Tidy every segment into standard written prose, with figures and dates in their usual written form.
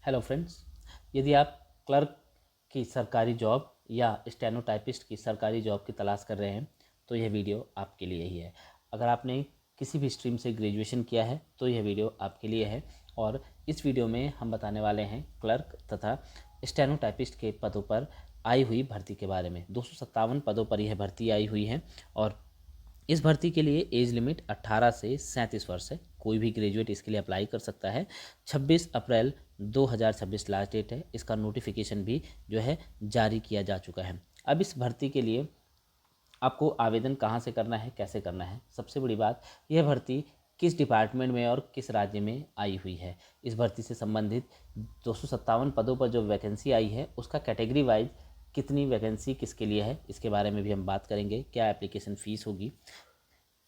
Hello friends, यदि आप clerk की सरकारी जॉब या स्टेनोटाइपिस्ट की सरकारी जॉब की तलाश कर रहे हैं तो यह वीडियो आपके लिए ही है। अगर आपने किसी भी स्ट्रीम से ग्रेजुएशन किया है तो यह वीडियो आपके लिए है। और इस वीडियो में हम बताने वाले हैं क्लर्क तथा स्टेनोटाइपिस्ट के पदों पर आई हुई भर्ती के बारे में। 257 पदों पर यह भर्ती आई हुई है और इस भर्ती के लिए एज लिमिट 18 से 37 वर्ष है। कोई भी ग्रेजुएट इसके लिए अप्लाई कर सकता है। 26 अप्रैल 2026 लास्ट डेट है। इसका नोटिफिकेशन भी जो है जारी किया जा चुका है। अब इस भर्ती के लिए आपको आवेदन कहाँ से करना है, कैसे करना है। सबसे बड़ी बात, यह भर्ती किस डिपार्टमेंट में और किस राज्य में आई हुई है। इस भर्ती से संबंधित 257 पदों पर जो वैकेंसी आई है उसका कैटेगरी वाइज कितनी वैकेंसी किसके लिए है, इसके बारे में भी हम बात करेंगे। क्या एप्लीकेशन फ़ीस होगी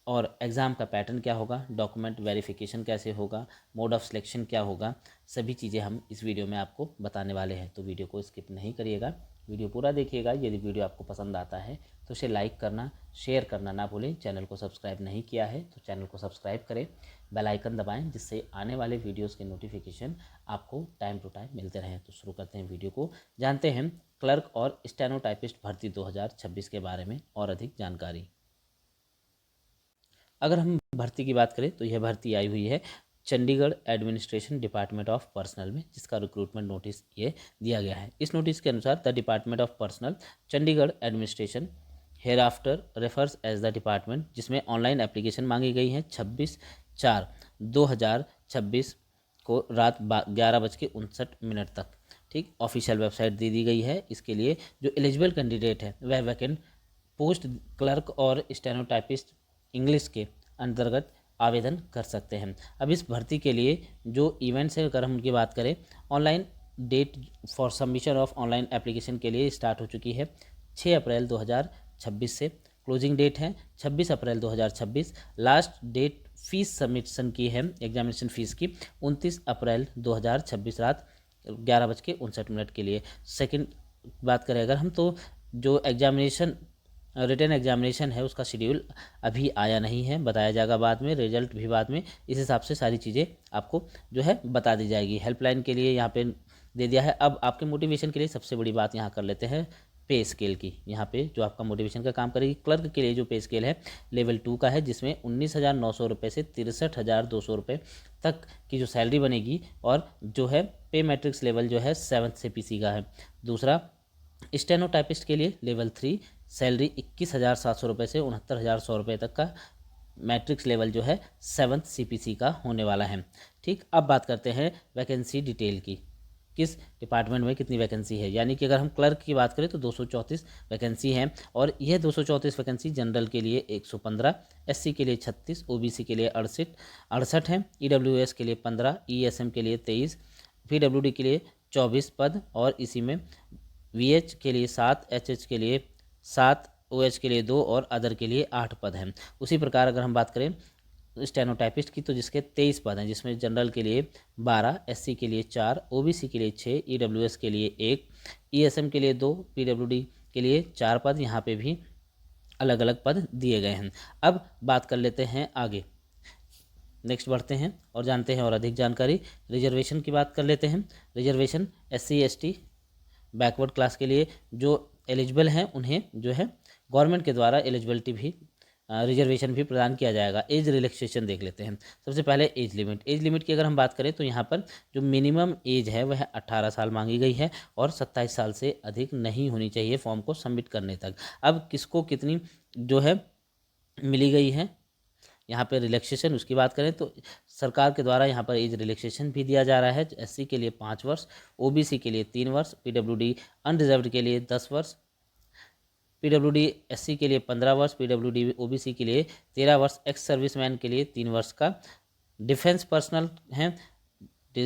और एग्ज़ाम का पैटर्न क्या होगा, डॉक्यूमेंट वेरिफिकेशन कैसे होगा, मोड ऑफ़ सिलेक्शन क्या होगा, सभी चीज़ें हम इस वीडियो में आपको बताने वाले हैं। तो वीडियो को स्किप नहीं करिएगा, वीडियो पूरा देखिएगा। यदि वीडियो आपको पसंद आता है तो उसे लाइक करना, शेयर करना ना भूलें। चैनल को सब्सक्राइब नहीं किया है तो चैनल को सब्सक्राइब करें, बेल आइकन दबाएं, जिससे आने वाले वीडियोज़ के नोटिफिकेशन आपको टाइम टू टाइम मिलते रहें। तो शुरू करते हैं वीडियो को, जानते हैं क्लर्क और स्टेनोटाइपिस्ट भर्ती 2026 के बारे में और अधिक जानकारी। अगर हम भर्ती की बात करें तो यह भर्ती आई हुई है Chandigarh administration department of personal में, जिसका रिक्रूटमेंट नोटिस ये दिया गया है। इस नोटिस के अनुसार the department of personnel Chandigarh administration hereafter refers as the department, जिसमें ऑनलाइन एप्लीकेशन मांगी गई है 26/4/2026 को रात 11:59 तक। ठीक, ऑफिशियल वेबसाइट दे दी गई है। इसके लिए जो एलिजिबल कैंडिडेट है वह वैकेंट पोस्ट क्लर्क और स्टेनोटाइपिस्ट इंग्लिश के अंतर्गत आवेदन कर सकते हैं। अब इस भर्ती के लिए जो इवेंट्स है, अगर हम उनकी बात करें, online date for submission of online application के लिए स्टार्ट हो चुकी है 6 अप्रैल 2026 से। क्लोजिंग डेट है 26 अप्रैल 2026। लास्ट डेट फीस सबमिशन की है एग्जामिनेशन फ़ीस की 29 अप्रैल 2026 रात 11:59 के लिए। सेकंड बात करें अगर हम, तो जो एग्जामिनेशन रिटन एग्जामिनेशन है उसका शेड्यूल अभी आया नहीं है, बताया जाएगा बाद में, रिजल्ट भी बाद में। इस हिसाब से सारी चीज़ें आपको जो है बता दी जाएगी। हेल्पलाइन के लिए यहाँ पे दे दिया है। अब आपके मोटिवेशन के लिए सबसे बड़ी बात यहाँ कर लेते हैं पे स्केल की। यहाँ पे जो आपका मोटिवेशन का काम करेगी, क्लर्क के लिए जो पे स्केल है लेवल 2 का है, जिसमें 19,900 रुपये से 63,200 रुपये तक की जो सैलरी बनेगी। और जो है पे मैट्रिक्स लेवल जो है 7th CPC का है। दूसरा, स्टेनोटाइपिस्ट के लिए लेवल 3 सैलरी 21,700 रुपये से 69,100 रुपये तक का मैट्रिक्स लेवल जो है 7th CPC का होने वाला है। ठीक, अब बात करते हैं वैकेंसी डिटेल की, किस डिपार्टमेंट में कितनी वैकेंसी है। यानी कि अगर हम क्लर्क की बात करें तो 234 वैकेंसी है, और यह 234 वैकेंसी जनरल के लिए 115, SC के लिए 36, OBC के लिए 68 है, EWS के लिए 15, ESM के लिए 23, PWD के लिए 24 पद, और इसी में VH के लिए 7, HH के लिए 7, OH के लिए 2 और अदर के लिए 8 पद हैं। उसी प्रकार अगर हम बात करें स्टेनोटाइपिस्ट की, तो जिसके 23 पद हैं, जिसमें जनरल के लिए 12, SC के लिए 4, OBC के लिए 6, EWS के लिए 1, ESM के लिए 2, PWD के लिए 4 पद। यहाँ पे भी अलग अलग पद दिए गए हैं। अब बात कर लेते हैं आगे, नेक्स्ट बढ़ते हैं और जानते हैं और अधिक जानकारी। रिजर्वेशन की बात कर लेते हैं। Reservation SC ST backward class के लिए जो एलिजिबल हैं उन्हें जो है गवर्नमेंट के द्वारा एलिजिबिलिटी भी रिजर्वेशन भी प्रदान किया जाएगा। एज रिलैक्सेशन देख लेते हैं। सबसे पहले एज लिमिट। एज लिमिट की अगर हम बात करें तो यहाँ पर जो मिनिमम एज है वह 18 साल मांगी गई है और 27 साल से अधिक नहीं होनी चाहिए फॉर्म को सबमिट करने तक। अब किसको कितनी जो है मिली गई है यहाँ पे रिलैक्सेशन, उसकी बात करें तो सरकार के द्वारा यहाँ पर एज रिलैक्सेशन भी दिया जा रहा है। SC के लिए 5 वर्ष, OBC के लिए 3 वर्ष, PWD अनरिजर्व्ड के लिए 10 वर्ष, PWD SC के लिए 15 वर्ष, PWD OBC के लिए 13 वर्ष, एक्स सर्विसमैन के लिए 3 वर्ष का, डिफेंस पर्सनल हैं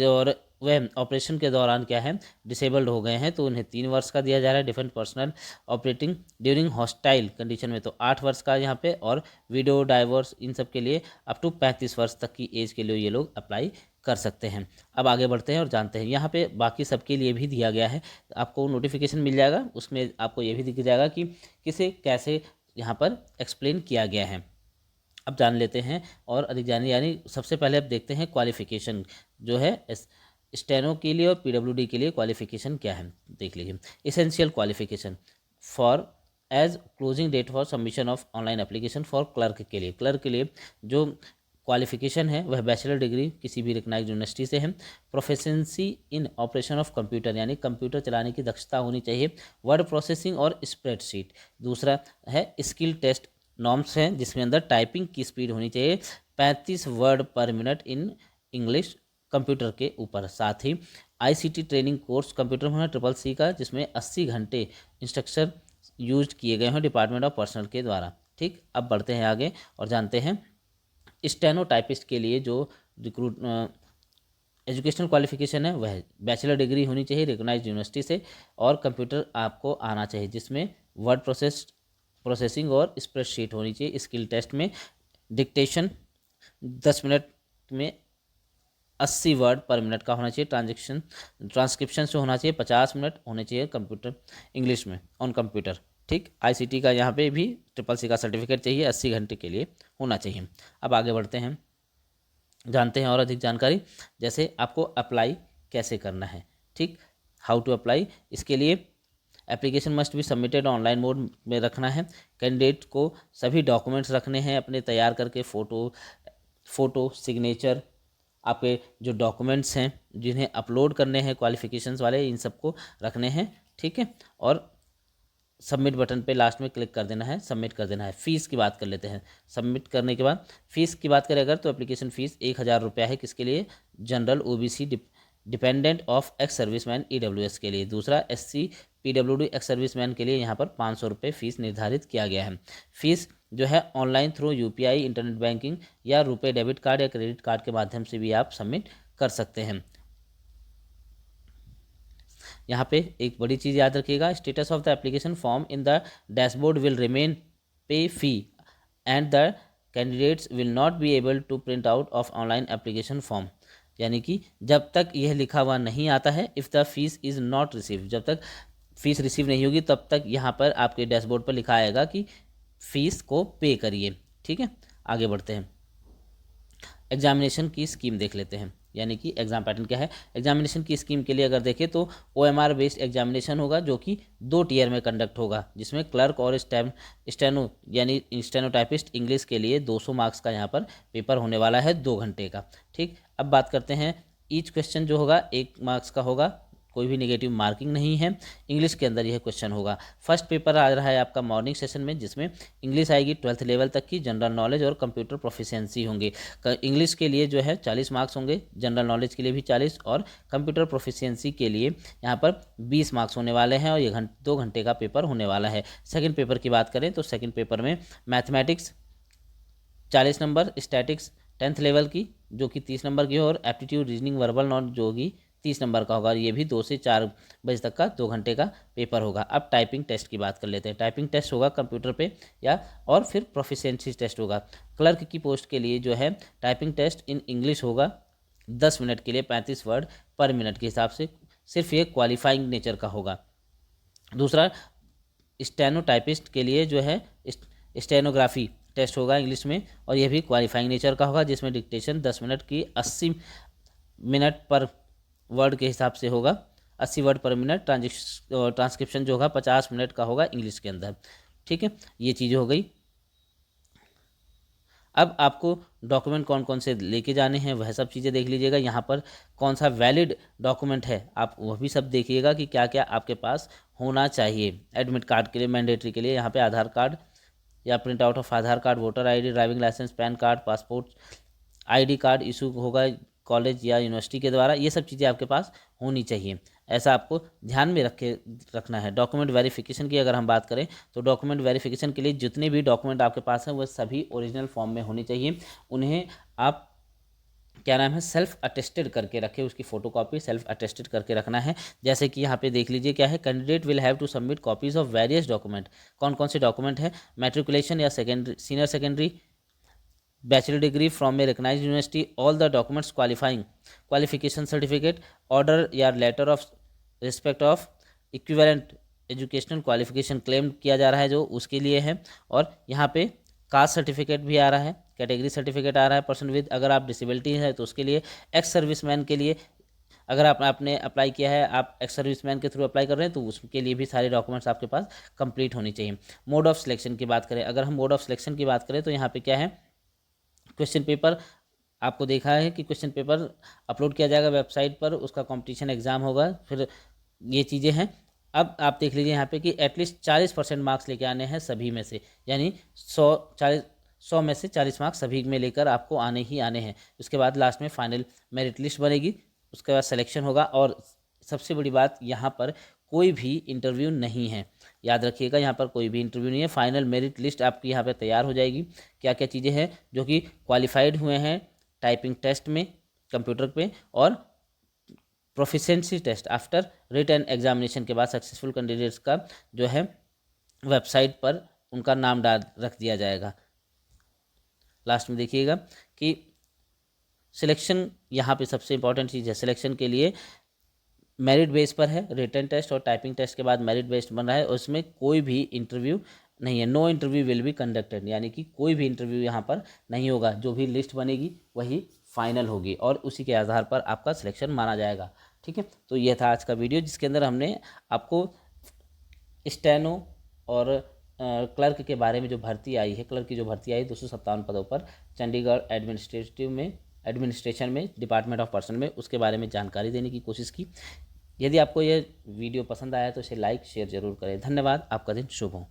और वह ऑपरेशन के दौरान क्या है डिसेबल्ड हो गए हैं तो उन्हें 3 वर्ष का दिया जा रहा है। Defence personnel operating during hostile condition में तो 8 वर्ष का यहाँ पे, और विडो डाइवोर्स इन सब के लिए अप टू 35 वर्ष तक की एज के लिए ये लोग अप्लाई कर सकते हैं। अब आगे बढ़ते हैं और जानते हैं, यहाँ पे बाकी सबके लिए भी दिया गया है, आपको नोटिफिकेशन मिल जाएगा, उसमें आपको ये भी दिख जाएगा कि किसे कैसे यहाँ पर एक्सप्लेन किया गया है। अब जान लेते हैं और अधिक जाने, यानी सबसे पहले अब देखते हैं क्वालिफिकेशन जो है स्टेनो के लिए और पीडब्ल्यूडी के लिए क्वालिफिकेशन क्या है देख लीजिए। Essential qualification for as closing date for submission of online application for clerk के लिए जो क्वालिफिकेशन है वह बैचलर डिग्री किसी भी रिकग्नाइज्ड यूनिवर्सिटी से है। Proficiency in operation of computer यानी कंप्यूटर चलाने की दक्षता होनी चाहिए। वर्ड प्रोसेसिंग और स्प्रेडशीट। दूसरा है स्किल टेस्ट नॉर्म्स हैं जिसमें अंदर टाइपिंग की स्पीड होनी चाहिए 35 वर्ड पर मिनट इन इंग्लिश कंप्यूटर के ऊपर। साथ ही आईसीटी ट्रेनिंग कोर्स कंप्यूटर में CCC का जिसमें 80 घंटे इंस्ट्रक्चर यूज किए गए हैं डिपार्टमेंट ऑफ पर्सनल के द्वारा। ठीक, अब बढ़ते हैं आगे और जानते हैं स्टेनो टाइपिस्ट के लिए जो रिक्रूट एजुकेशनल क्वालिफिकेशन है वह बैचलर डिग्री होनी चाहिए रिकॉग्नाइज्ड यूनिवर्सिटी से और कंप्यूटर आपको आना चाहिए जिसमें वर्ड प्रोसेसिंग और स्प्रेडशीट होनी चाहिए। स्किल टेस्ट में डिक्टेशन 10 मिनट में 80 वर्ड पर मिनट का होना चाहिए। ट्रांसक्रिप्शन से होना चाहिए 50 मिनट होने चाहिए कंप्यूटर इंग्लिश में ऑन कंप्यूटर। ठीक, आईसीटी का यहाँ पे भी CCC का सर्टिफिकेट चाहिए 80 घंटे के लिए होना चाहिए। अब आगे बढ़ते हैं, जानते हैं और अधिक जानकारी, जैसे आपको अप्लाई कैसे करना है। ठीक, हाउ टू अप्लाई, इसके लिए application must be submitted online mode में रखना है। कैंडिडेट को सभी डॉक्यूमेंट्स रखने हैं अपने तैयार करके, फ़ोटो सिग्नेचर, आपके जो डॉक्यूमेंट्स हैं जिन्हें अपलोड करने हैं क्वालिफिकेशंस वाले, इन सबको रखने हैं। ठीक है, और सबमिट बटन पे लास्ट में क्लिक कर देना है, सबमिट कर देना है। फ़ीस की बात कर लेते हैं। सबमिट करने के बाद फ़ीस की बात करें अगर तो एप्लीकेशन फ़ीस 1000 रुपया है। किसके लिए? General OBC dependent of ex serviceman EWS के लिए। दूसरा SC PWD एक्स सर्विसमैन के लिए यहाँ पर 500 रुपये फ़ीस निर्धारित किया गया है। फ़ीस जो है online through UPI internet banking या रुपए डेबिट कार्ड या क्रेडिट कार्ड के माध्यम से भी आप सबमिट कर सकते हैं। यहाँ पे एक बड़ी चीज़ याद रखिएगा, status of the application form in the dashboard will remain pay fee and the candidates will not be able to print out of online application form. यानी कि जब तक यह लिखा हुआ नहीं आता है, if the fees is not receive, जब तक फीस रिसीव नहीं होगी तब तक यहाँ पर आपके डैशबोर्ड पर लिखा आएगा कि फ़ीस को पे करिए। ठीक है, आगे बढ़ते हैं। एग्जामिनेशन की स्कीम देख लेते हैं, यानी कि एग्जाम पैटर्न क्या है। एग्जामिनेशन की स्कीम के लिए अगर देखें तो OMR बेस्ड एग्जामिनेशन होगा जो कि 2 टीयर में कंडक्ट होगा, जिसमें क्लर्क और स्टेनो यानी स्टेनोटाइपिस्ट इंग्लिश के लिए 200 मार्क्स का यहाँ पर पेपर होने वाला है 2 घंटे का। ठीक, अब बात करते हैं, ईच क्वेश्चन जो होगा 1 मार्क्स का होगा, कोई भी नेगेटिव मार्किंग नहीं है। इंग्लिश के अंदर यह क्वेश्चन होगा। फर्स्ट पेपर आ रहा है आपका मॉर्निंग सेशन में, जिसमें इंग्लिश आएगी 12th लेवल तक की, जनरल नॉलेज और कंप्यूटर प्रोफिशिएंसी होंगे। इंग्लिश के लिए जो है 40 मार्क्स होंगे, जनरल नॉलेज के लिए भी 40 और कंप्यूटर प्रोफिशिएंसी के लिए यहाँ पर 20 मार्क्स होने वाले हैं और ये 2 घंटे का पेपर होने वाला है। सेकेंड पेपर की बात करें तो सेकेंड पेपर में mathematics 40 number, statics 10th level की जो कि 30 नंबर की, और एप्टीट्यूड रीजनिंग वर्बल नॉलेज जो होगी 30 नंबर का होगा। ये भी 2 से 4 बजे तक का 2 घंटे का पेपर होगा। अब टाइपिंग टेस्ट की बात कर लेते हैं। टाइपिंग टेस्ट होगा कंप्यूटर पे या और फिर प्रोफिशिएंसी टेस्ट होगा। क्लर्क की पोस्ट के लिए जो है टाइपिंग टेस्ट इन इंग्लिश होगा 10 मिनट के लिए 35 वर्ड पर मिनट के हिसाब से, सिर्फ ये क्वालिफाइंग नेचर का होगा। दूसरा स्टेनोटाइपिस्ट के लिए जो है स्टेनोग्राफी टेस्ट होगा इंग्लिश में, और यह भी क्वालिफाइंग नेचर का होगा, जिसमें डिक्टेशन 10 मिनट की 80 मिनट पर वर्ड के हिसाब से होगा, 80 वर्ड पर मिनट। ट्रांसक्रिप्शन जो होगा 50 मिनट का होगा इंग्लिश के अंदर। ठीक है, ये चीज़ें हो गई। अब आपको डॉक्यूमेंट कौन कौन से लेके जाने हैं वह सब चीज़ें देख लीजिएगा। यहाँ पर कौन सा वैलिड डॉक्यूमेंट है आप वह भी सब देखिएगा कि क्या क्या आपके पास होना चाहिए। एडमिट कार्ड के लिए मैंडेटरी के लिए यहाँ पे आधार कार्ड या print out of Aadhaar card, voter ID, driving licence, PAN card, passport, ID card issue होगा कॉलेज या यूनिवर्सिटी के द्वारा, ये सब चीज़ें आपके पास होनी चाहिए। ऐसा आपको ध्यान में रखना है। डॉक्यूमेंट वेरिफिकेशन की अगर हम बात करें तो डॉक्यूमेंट वेरिफिकेशन के लिए जितने भी डॉक्यूमेंट आपके पास हैं वह सभी ओरिजिनल फॉर्म में होने चाहिए। उन्हें आप क्या नाम है सेल्फ अटेस्टेड करके रखें, उसकी फोटोकॉपी सेल्फ अटेस्टेड करके रखना है। जैसे कि यहाँ पे देख लीजिए क्या है, candidate will have to submit copies of various document. कौन कौन से डॉक्यूमेंट है? मैट्रिकुलेशन या senior secondary, bachelor degree from a recognised university, all the documents qualification certificate, order या letter of respect of equivalent educational qualification claim किया जा रहा है जो उसके लिए है। और यहाँ पे कास्ट सर्टिफिकेट भी आ रहा है, कैटेगरी सर्टिफिकेट आ रहा है, पर्सन विद, अगर आप डिसेबिलिटी है तो उसके लिए, एक्स सर्विसमैन के लिए अगर आपने अप्लाई किया है, आप एक्स सर्विसमैन के थ्रू अप्लाई कर रहे हैं, तो उसके लिए भी सारे डॉक्यूमेंट्स आपके पास कंप्लीट होनी चाहिए। मोड ऑफ सिलेक्शन की बात करें, अगर हम मोड ऑफ सिलेक्शन की बात करें तो यहाँ पे क्या है, क्वेश्चन पेपर आपको देखा है कि क्वेश्चन पेपर अपलोड किया जाएगा वेबसाइट पर, उसका कंपटीशन एग्जाम होगा, फिर ये चीज़ें हैं। अब आप देख लीजिए यहाँ पे कि एटलीस्ट 40% मार्क्स लेके आने हैं सभी में से, यानी 100 में से 40 मार्क्स सभी में लेकर आपको आने ही आने हैं। उसके बाद लास्ट में फाइनल मेरिट लिस्ट बनेगी, उसके बाद सिलेक्शन होगा। और सबसे बड़ी बात, यहाँ पर कोई भी इंटरव्यू नहीं है, याद रखिएगा, यहाँ पर कोई भी इंटरव्यू नहीं है। फाइनल मेरिट लिस्ट आपकी यहाँ पर तैयार हो जाएगी। क्या क्या चीज़ें हैं, जो कि क्वालिफाइड हुए हैं टाइपिंग टेस्ट में कंप्यूटर पे, और proficiency test after written examination के बाद सक्सेसफुल कैंडिडेट्स का जो है वेबसाइट पर उनका नाम डाल रख दिया जाएगा। लास्ट में देखिएगा कि सिलेक्शन यहाँ पे सबसे इंपॉर्टेंट चीज़ है, सिलेक्शन के लिए मेरिट बेस पर है, रिटन टेस्ट और टाइपिंग टेस्ट के बाद मेरिट बेस्ड बन रहा है, और उसमें कोई भी इंटरव्यू नहीं है। No interview will be conducted, यानी कि कोई भी इंटरव्यू यहाँ पर नहीं होगा। जो भी लिस्ट बनेगी वही फाइनल होगी और उसी के आधार पर आपका सिलेक्शन माना जाएगा। ठीक है, तो यह था आज का वीडियो, जिसके अंदर हमने आपको स्टेनो और क्लर्क के बारे में जो भर्ती आई है, क्लर्क की जो भर्ती आई 257 पदों पर चंडीगढ़ एडमिनिस्ट्रेशन में, डिपार्टमेंट ऑफ पर्सन में, उसके बारे में जानकारी देने की कोशिश की। यदि आपको यह वीडियो पसंद आया तो इसे लाइक शेयर जरूर करें। धन्यवाद, आपका दिन शुभ हो।